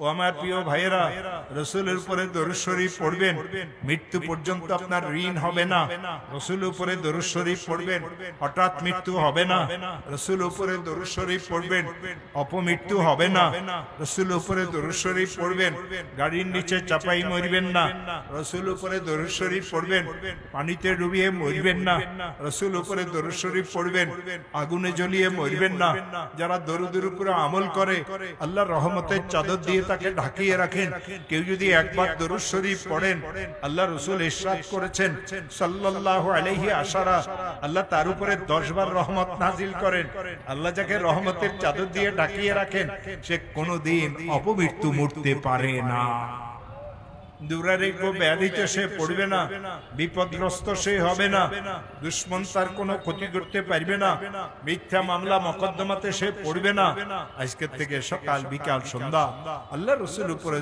ও আমার প্রিয় ভাইয়েরা, রাসূলের উপরে দরুদ শরীফ পড়বেন, মৃত্যু পর্যন্ত আপনার ঋণ হবে না। রাসূলের উপরে দরুদ শরীফ পড়বেন, হঠাৎ মৃত্যু হবে না। রাসূলের উপরে দরুদ শরীফ পড়বেন, অপমৃত্যু হবে না। রাসূলের উপরে দরুদ শরীফ পড়বেন, গাড়ির নিচে চাপাই মরবেন না। রাসূলের উপরে দরুদ শরীফ পড়বেন, পানিতে ডুবিয়ে মরবেন না। রাসূলের উপরে দরুদ শরীফ পড়বেন, আগুনে জ্বলিয়ে মরবেন না। যারা দরুদের উপরে আমল করে, আল্লাহর রহমতের চাদর দিয়ে তাকে ঢাকিয়ে রাখেন। কেউ যদি একবার দরুদ শরীফ পড়েন, আল্লাহ রাসূল ইরশাদ করেছেন সাল্লাল্লাহু আলাইহি আশারা, আল্লাহ তার উপরে 10 বার রহমত নাজিল করেন। আল্লাহ যাকে রহমতের চাদর দিয়ে ঢাকিয়ে রাখেন, সে কোনোদিন অপমৃত্যু মরতে পারে না। দুরারোগ্য ব্যাধিতে সে পড়বে না, বিপদগ্রস্ত সে হবে না, দুশ্মন তার কোনো ক্ষতি করতে পারবে না, মিথ্যা মামলা মকদ্দমাতে সে পড়বে না। আজকের থেকে সকাল বিকাল সন্ধ্যা আল্লাহ রাসূলের উপরে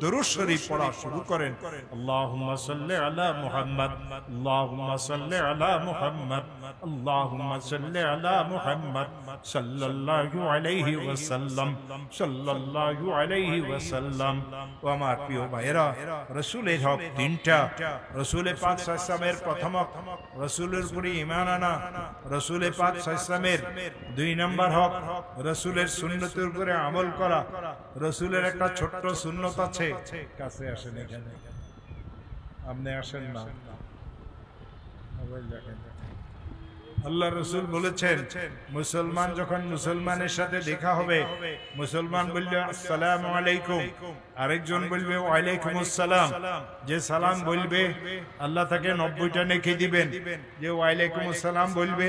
দরুদ শরীফ পড়া শুরু করেন। আল্লাহুম্মা সাল্লি আলা মুহাম্মদ, আল্লাহুম্মা সাল্লি আলা মুহাম্মদ, আল্লাহুম্মা সাল্লি আলা মুহাম্মদ সাল্লাল্লাহু আলাইহি ওয়াসাল্লাম, সাল্লাল্লাহু আলাইহি ওয়াসাল্লাম। ও আমার প্রিয় ভাইয়েরা, রাসূলের হক তিনটা। রাসূল পাক সাল্লাল্লাহু আলাইহি ওয়াসাল্লামের প্রথম হক রাসূলের উপরে ঈমান আনা। রাসূল পাক সাল্লাল্লাহু আলাইহি ওয়াসাল্লামের 2 নম্বর হক রাসূলের সুন্নতের উপরে আমল করা। রাসূলের একটা ছোট্ট সুন্নত আছে, কাছে আসেন, এখানে আপনি আসেন না, মোবাইল দেখেন। আল্লাহ রাসূল বলেছেন, মুসলমান যখন মুসলমানের সাথে দেখা হবে, মুসলমান বলবে আসসালামু আলাইকুম, আরেকজন বলবে ওয়ালাইকুম আসসালাম। যে সালাম বলবে আল্লাহ তাকে 90টা নেকি দিবেন, যে ওয়ালাইকুম আসসালাম বলবে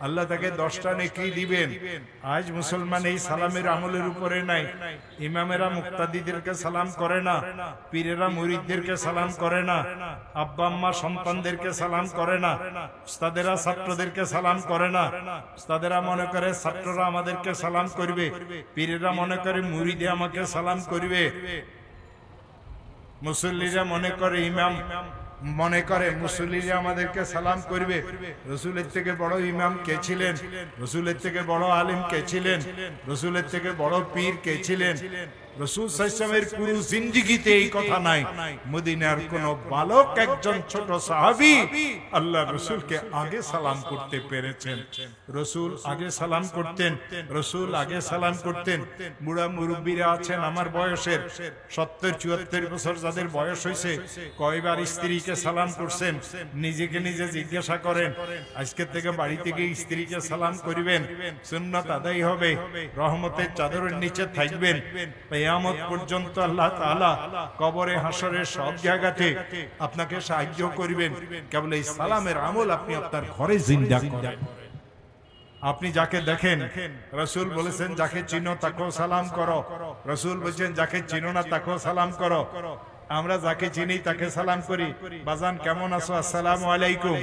আল্লাহ তাকে 10টা নেকি দিবেন। আজ মুসলমান এই সালামের আমলের উপরে নাই। ইমামেরা মুক্তাদিদেরকে সালাম করে না, পীরেরা মুরিদদেরকে সালাম করে না, আব্বা আম্মা সন্তানদেরকে সালাম করে না, উস্তাদেরা ছাত্রদেরকে সালাম করে না। উস্তাদেরা মনে করে ছাত্ররা আমাদেরকে সালাম করবে, পীরেরা মনে করে মুরিদে আমাকে সালাম করবে, মুসল্লিরা মনে করে ইমাম মনে করে মুসল্লিরা আমাদেরকে সালাম করবে। রাসূলের থেকে বড় ইমাম কে ছিলেন? রাসূলের থেকে বড় আলেম কে ছিলেন? রাসূলের থেকে বড় পীর কে ছিলেন? রাসূল সাল্লাল্লাহু আলাইহি ওয়াসাল্লামের পুরো জিন্দেগিতে এই কথা নাই। মদিনার কোন বালক, একজন ছোট সাহাবী আল্লাহ রাসূলকে আগে সালাম করতে পেরেছেন। রাসূল আগে সালাম করতেন, রাসূল আগে সালাম করতেন। বুড়া মুরব্বীরা আছেন আমার বয়সের, 70-74 বছর যাদের বয়স হয়েছে, কয়বার স্ত্রীকে সালাম করছেন? নিজেকে নিজে জিজ্ঞাসা করেন। আজকে থেকে বাড়িতে গিয়ে স্ত্রীকে সালাম করিবেন, সুন্নাত আদায় হবে, রহমতের চাদরের নিচে থাকবেন। কিয়ামত পর্যন্ত আল্লাহ তাআলা কবরে হাসরে সব জায়গাতে আপনাকে সাহায্য করবেন। কেবল এই সালামের আমল আপনি আপনার ঘরে জিন্দা করেন। আপনি যাকে দেখেন, রাসূল বলেছেন যাকে চিনো তাকেও সালাম করো। রাসূল বলেছেন যাকে চিনো না তাকেও সালাম করো। আমরা যাকে চিনি তাকে সালাম করি, বাজান কেমন আছো, আসসালামু আলাইকুম।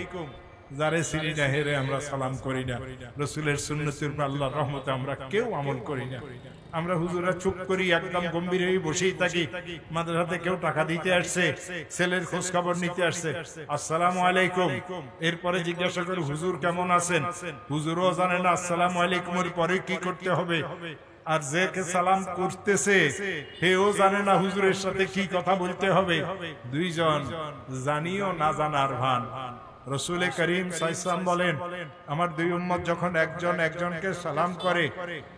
যারে চিনি না হেরে আমরা সালাম করি না। রাসূলের সুন্নতের উপর আল্লাহর রহমতে আমরা কেউ আমল করি না। আমরা হুজুরা চুপ করি, একদম গম্ভীর হয়ে বসেই থাকি। মাদ্রাসাতে কেউ টাকা দিতে আসছে, ছেলের খোঁজ খবর নিতে আসছে, আসসালামু আলাইকুম। এরপরে জিজ্ঞাসা করি হুজুর কেমন আছেন? হুজুরও জানে না আসসালামু আলাইকুমের পরে কি করতে হবে। আর যে সালাম করতেছে হেও জানে না হুজুরের সাথে কি কথা বলতে হবে। দুইজন জানিও না জানার ভান। রাসূল করিম সাল্লাল্লাহু আলাইহি ওয়াসাল্লাম বলেন, আমার দুই উম্মত যখন একজন একজনকে সালাম করে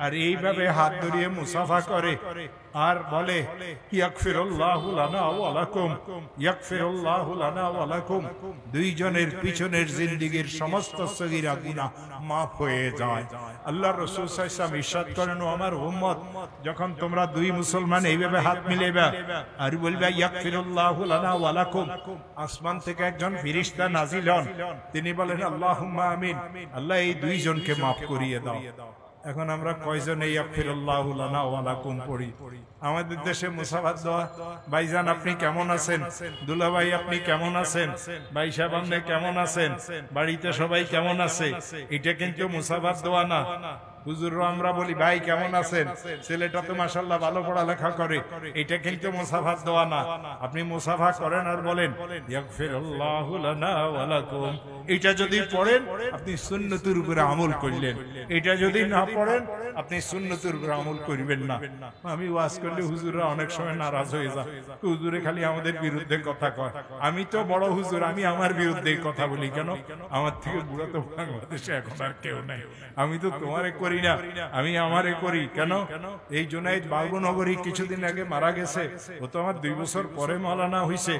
আর এইভাবে হাত ধরিয়ে মুসাফা করে আর বলে ইয়াগফিরুল্লাহু লানা ওয়া লাকুম, ইয়াগফিরুল্লাহু লানা ওয়া লাকুম, দুইজনের পিছনের জিন্দেগীর সমস্ত সগীরা গুনাহ মাফ হয়ে যায়। আল্লাহর রাসূল সাল্লাল্লাহু আলাইহি ওয়াসাল্লাম ইরশাদ করেন, ও আমার উম্মত, যখন তোমরা দুই মুসলমান এইভাবে হাত মিলাইবা আর বলবা ইয়াগফিরুল্লাহু লানা ওয়া লাকুম, আসমান থেকে একজন ফেরেশতা নাজিল হন, তিনি বলেন আল্লাহুম্মা আমিন, আল্লাহ এই দুইজনকে মাফ করিয়ে দাও। এখন আমরা কয়জন এই ইয়াগফিরুল্লাহু লানা ওয়া লাকুম পড়ি? আমাদের দেশে মুসাফাত দোয়া, ভাইজান আপনি কেমন আছেন, দুলা ভাই আপনি কেমন আছেন, ভাই সাহেব আপনি কেমন আছেন, বাড়িতে সবাই কেমন আছে, এটা কিন্তু মুসাফাত দোয়া না। হুজুররা আমরা বলি ভাই কেমন আছেন, ছেলেটা তো মাশাআল্লাহ ভালো পড়ালেখা করে, এটা কিন্তু মুসাফার দোয়া না। আপনি মুসাফা করেন আর বলেন ইয়াগফিরুল্লাহু লানা ওয়া লাকুম, এটা যদি পড়েন আপনি সুন্নতের উপরে আমল করলেন, এটা যদি না পড়েন আপনি সুন্নতের উপরে আমল করবেন না। আমি ওয়াজ করলে হুজুররা অনেক সময় নারাজ হয়ে যায়, হুজুরে খালি আমাদের বিরুদ্ধে কথা কয়। আমি তো বড় হুজুর, আমি আমার বিরুদ্ধে কথা বলি কেন? আমার থেকে বুড়া তো বাংলাদেশে এখন আর কেউ নাই। আমি তো তোমারে করি না, আমি আমারে করি কেন? এই জুনাইদ বাবুনগরী কিছুদিন আগে মারা গেছে, ও তো আমার 2 বছর পরে মাওলানা হইছে।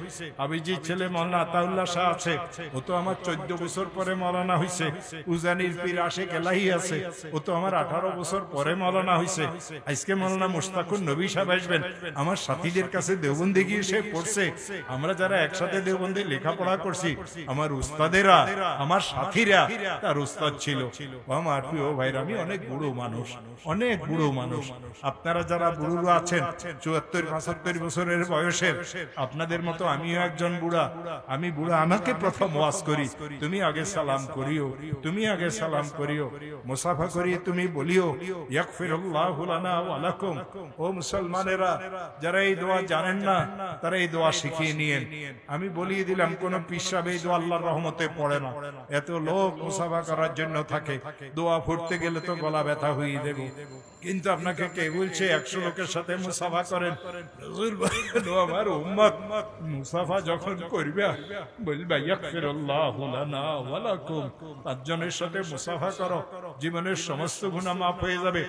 আবিজির ছেলে মাওলানা আতাউল্লাহ শাহ আছে, ও তো আমার 14 বছর পরে মাওলানা হইছে। উজানির পীর আশেক এলাহি আছে, ও তো আমার 18 বছর পরে মাওলানা হইছে। আজকে মাওলানা মুশতাকুর নবী সাহেব আসবেন, আমার সাথীদের কাছে দেওবন্দে গিয়ে সে পড়ছে। আমরা যারা একসাথে দেওবন্দে লেখাপড়া করছি, আমার উস্তাদেরা, আমার সাথীরা তার উস্তাদ ছিল। আমার প্রিয় ভাইরা, আমি অনেক বুড়ো মানুষ, অনেক বুড়ো মানুষ। আপনারা যারা বুড়ো আছেন 74-75 বছরের বয়সের, আপনাদের মতো আমিও একজন বুড়া। আমি বুড়া, আমাকে প্রথম ওয়াজ করি তুমি আগে সালাম করিও, তুমি আগে সালাম করিও, মুসাফা করিয়ে তুমি বলিও ইয়াগফিরুল্লাহু লানা ওয়া লাকুম। ও মুসলমানেরা, যারা এই দোয়া জানেন না তারা এই দোয়া শিখিয়ে নিয়েন। আমি বলিয়ে দিলাম, কোন পীর সাহেব এই দোয়া আল্লাহর রহমতে পড়ে না। এত লোক মুসাফা করার জন্য থাকে, দোয়া পড়তে গেলে তো গলা ব্যথা হয়ে দেব। কিন্তু আপনাকে কে বলছে 100 লোকের সাথে মুসাফা করেন? হুজুর আমার উম্মত মুসাফা যখন করবে বলবে ইয়াগফিরুল্লাহু লানা ওয়া লাকুম, 5 জনের সাথে মুসাফা করো, জীবনের সমস্ত গুনাহ মাফ হয়ে যাবে।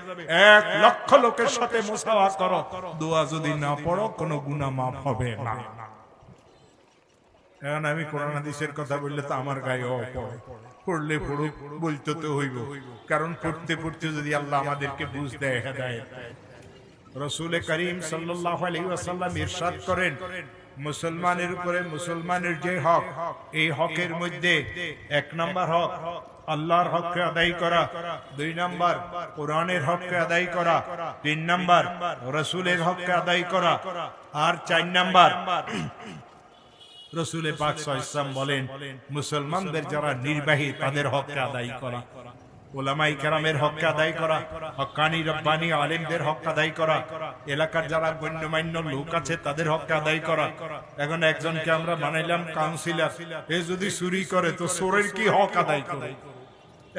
1 লক্ষ লোকের সাথে মুসাফা করো, দোয়া যদি না পড়ো কোনো গুনাহ মাফ হবে না। এখন আমি কোরআন হাদিসের কথা বললে তো আমার গায়ে পড়ে, পড়লে পড়ুক, বলতে তো হইব, কারণ পড়তে পড়তে যদি আল্লাহ আমাদেরকে বুঝ দেয়, হেদায়েত দেয়। রাসূল করিম সাল্লাল্লাহু আলাইহি ওয়াসাল্লাম ইরশাদ করেন, মুসলমানের উপরে মুসলমানের যে হক, এই হকের মধ্যে 1 নাম্বার হক আল্লাহর হককে আদায় করা, 2 নাম্বার কোরআনের হককে আদায় করা, 3 নাম্বার রাসূলের হককে আদায় করা, আর 4 নাম্বার রাসূল পাক সাল্লাল্লাহু আলাইহি ওয়াসাল্লাম বলেন মুসলমানদের যারা নির্বাহী তাদের হককে আদায় করা, উলামায়ে কেরামের হককে আদায় করা, হক্কানি রব্বানি আলেমদের হক আদায় করা, এলাকার যারা গণ্যমান্য লোক আছে তাদের হককে আদায় করা। এখন একজনকে আমরা বানাইলাম কাউন্সিলর, এ যদি চুরি করে তো চোরের কি হক আদায় করে?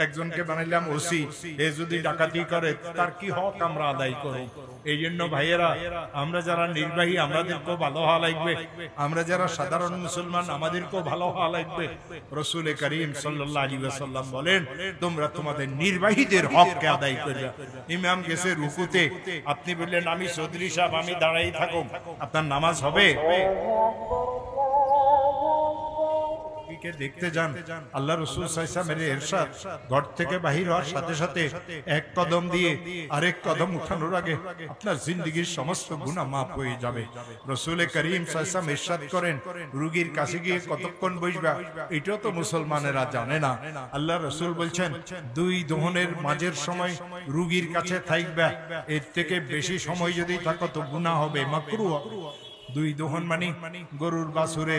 একজনকে বানাইলাম ওসি, এ যদি ডাকাতি করে তার কি হক আমরা আদায় করব? এই জন্য ভাইয়েরা, আমরা যারা নির্বাহী আমাদেরকেও ভালো হওয়া লাগবে, আমরা যারা সাধারণ মুসলমান আমাদেরকেও ভালো হওয়া লাগবে। রাসূল করিম সাল্লাল্লাহু আলাইহি ওয়াসাল্লাম বলেন, তোমরা তোমাদের নির্বাহীদের হককে আদায় করবে। ইমাম গেছে রুকুতে, আপনি বললেন আমি চৌধুরী সাহেব আমি দাঁড়াই থাকুন, আপনার নামাজ হবে? দেখতে যান, আল্লাহ রাসূল সাল্লাল্লাহু আলাইহি ওয়াসাল্লামের ইরশাদ, ঘর থেকে বাহির হওয়ার সাথে সাথে 1 কদম দিয়ে আরেক কদম উঠানোর আগে আপনার জিন্দেগীর সমস্ত গুনাহ মাফ হয়ে যাবে। রাসূল করিম সাল্লাল্লাহু আলাইহি ওয়াসাল্লাম ইরশাদ করেন, রোগীর কাছে গিয়ে কতক্ষণ বসবা এটাও তো মুসলমানেরা জানে না। আল্লাহ রাসূল বলছেন, 2 দহনের মাঝের সময় রোগীর কাছে থাকবা, এর থেকে বেশি সময় যদি থাকো তো গুনাহ হবে, মাকরুহ। 2 দহন মানে গরুর বাছুরে